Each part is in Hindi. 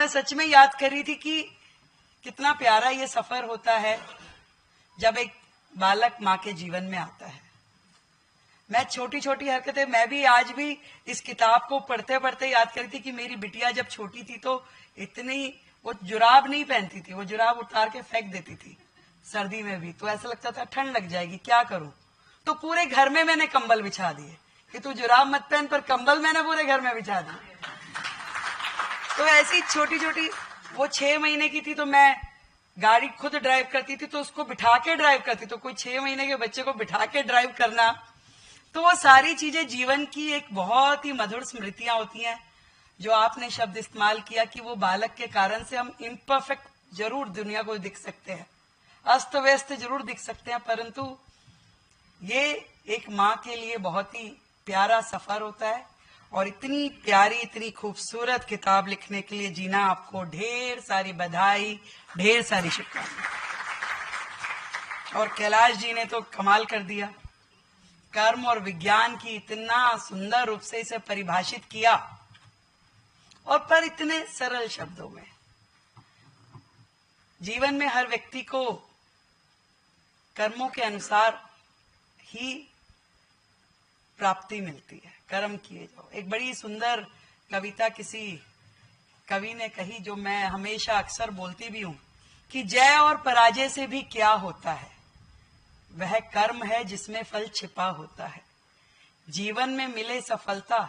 मैं सच में याद कर रही थी कि कितना प्यारा ये सफर होता है जब एक बालक माँ के जीवन में आता है। मैं छोटी छोटी हरकतें, मैं भी आज भी इस किताब को पढ़ते पढ़ते याद कर रही थी कि मेरी बिटिया जब छोटी थी तो इतनी, वो जुराब नहीं पहनती थी, वो जुराब उतार के फेंक देती थी सर्दी में भी, तो ऐसा लगता था ठंड लग जाएगी, क्या करूं। तो पूरे घर में मैंने कंबल बिछा दिए कि तू जुराब मत पहन, पर कंबल मैंने पूरे घर में बिछा दिए। तो ऐसी छोटी छोटी, वो 6 महीने की थी तो मैं गाड़ी खुद ड्राइव करती थी, तो उसको बिठा के ड्राइव करती, तो कोई 6 महीने के बच्चे को बिठा के ड्राइव करना, तो वो सारी चीजें जीवन की एक बहुत ही मधुर स्मृतियां होती हैं। जो आपने शब्द इस्तेमाल किया कि वो बालक के कारण से हम इम्परफेक्ट जरूर दुनिया को दिख सकते हैं, अस्त व्यस्त जरूर दिख सकते हैं, परंतु ये एक माँ के लिए बहुत ही प्यारा सफर होता है। और इतनी प्यारी, इतनी खूबसूरत किताब लिखने के लिए जीना, आपको ढेर सारी बधाई, ढेर सारी शुभकामनाएं। और कैलाश जी ने तो कमाल कर दिया, कर्म और विज्ञान की इतना सुंदर रूप से इसे परिभाषित किया, और पर इतने सरल शब्दों में। जीवन में हर व्यक्ति को कर्मों के अनुसार ही प्राप्ति मिलती है, कर्म किए जाओ। एक बड़ी सुंदर कविता किसी कवि ने कही, जो मैं हमेशा अक्सर बोलती भी हूं, कि जय और पराजय से भी क्या होता है, वह कर्म है जिसमें फल छिपा होता है। जीवन में मिले सफलता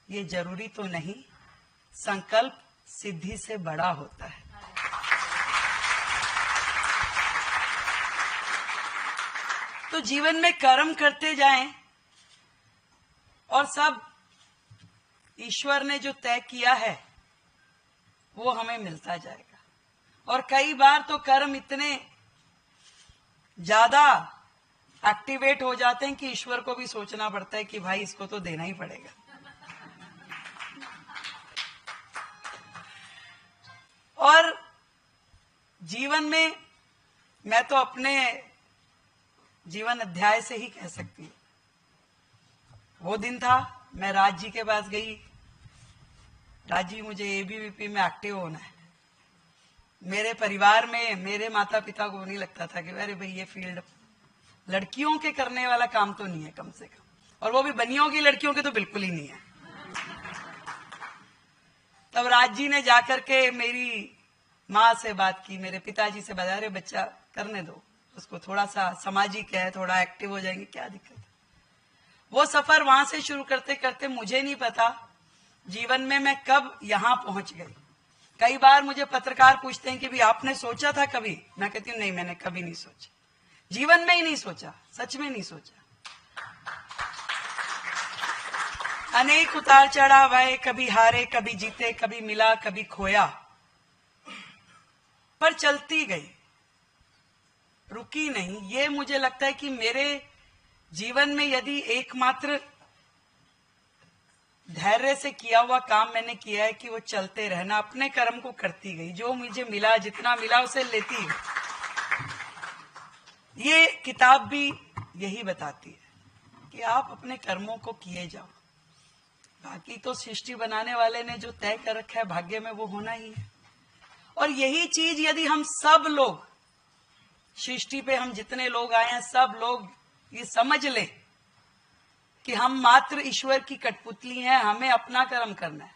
ये जरूरी तो नहीं, संकल्प सिद्धि से बड़ा होता है। तो जीवन में कर्म करते जाएं, और सब ईश्वर ने जो तय किया है वो हमें मिलता जाएगा। और कई बार तो कर्म इतने ज्यादा एक्टिवेट हो जाते हैं कि ईश्वर को भी सोचना पड़ता है कि भाई इसको तो देना ही पड़ेगा। और जीवन में मैं तो अपने जीवन अध्याय से ही कह सकती हूँ, वो दिन था मैं राज जी के पास गई, राज जी मुझे एबीवीपी में एक्टिव होना है। मेरे परिवार में मेरे माता पिता को नहीं लगता था कि अरे भाई ये फील्ड लड़कियों के करने वाला काम तो नहीं है कम से कम, और वो भी बनियों की लड़कियों के तो बिल्कुल ही नहीं है। तब राज जी ने जाकर के मेरी माँ से बात की, मेरे पिताजी से बता, अरे बच्चा करने दो उसको, थोड़ा सा सामाजिक है, थोड़ा एक्टिव हो जाएंगे, क्या दिक्कत है। वो सफर वहां से शुरू करते करते मुझे नहीं पता जीवन में मैं कब यहां पहुंच गई। कई बार मुझे पत्रकार पूछते हैं कि भी आपने सोचा था कभी, मैं कहती हूँ नहीं, मैंने कभी नहीं सोचा, जीवन में ही नहीं सोचा, सच में नहीं सोचा। अनेक उतार चढ़ाव आए, कभी हारे कभी जीते, कभी मिला कभी खोया, पर चलती गई, रुकी नहीं। ये मुझे लगता है कि मेरे जीवन में यदि एकमात्र धैर्य से किया हुआ काम मैंने किया है कि वो चलते रहना, अपने कर्म को करती गई, जो मुझे मिला, जितना मिला उसे लेती गई। ये किताब भी यही बताती है कि आप अपने कर्मों को किए जाओ, बाकी तो सृष्टि बनाने वाले ने जो तय कर रखा है भाग्य में वो होना ही है। और यही चीज यदि हम सब लोग सृष्टि पे, हम जितने लोग आए हैं सब लोग ये समझ ले कि हम मात्र ईश्वर की कठपुतली हैं, हमें अपना कर्म करना है,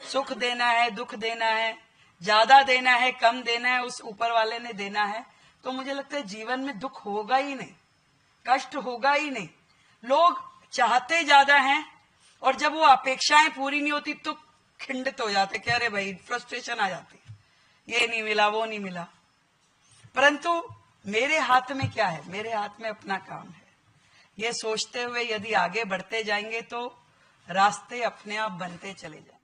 सुख देना है, दुख देना है, ज्यादा देना है, कम देना है, उस ऊपर वाले ने देना है, तो मुझे लगता है जीवन में दुख होगा ही नहीं, कष्ट होगा ही नहीं। लोग चाहते ज्यादा हैं, और जब वो अपेक्षाएं पूरी नहीं होती तो खिंडित हो जाते कि अरे भाई फ्रस्ट्रेशन आ जाती है, ये नहीं मिला, वो नहीं मिला। परंतु मेरे हाथ में क्या है, मेरे हाथ में अपना काम है। ये सोचते हुए यदि आगे बढ़ते जाएंगे तो रास्ते अपने आप बनते चले जाएंगे।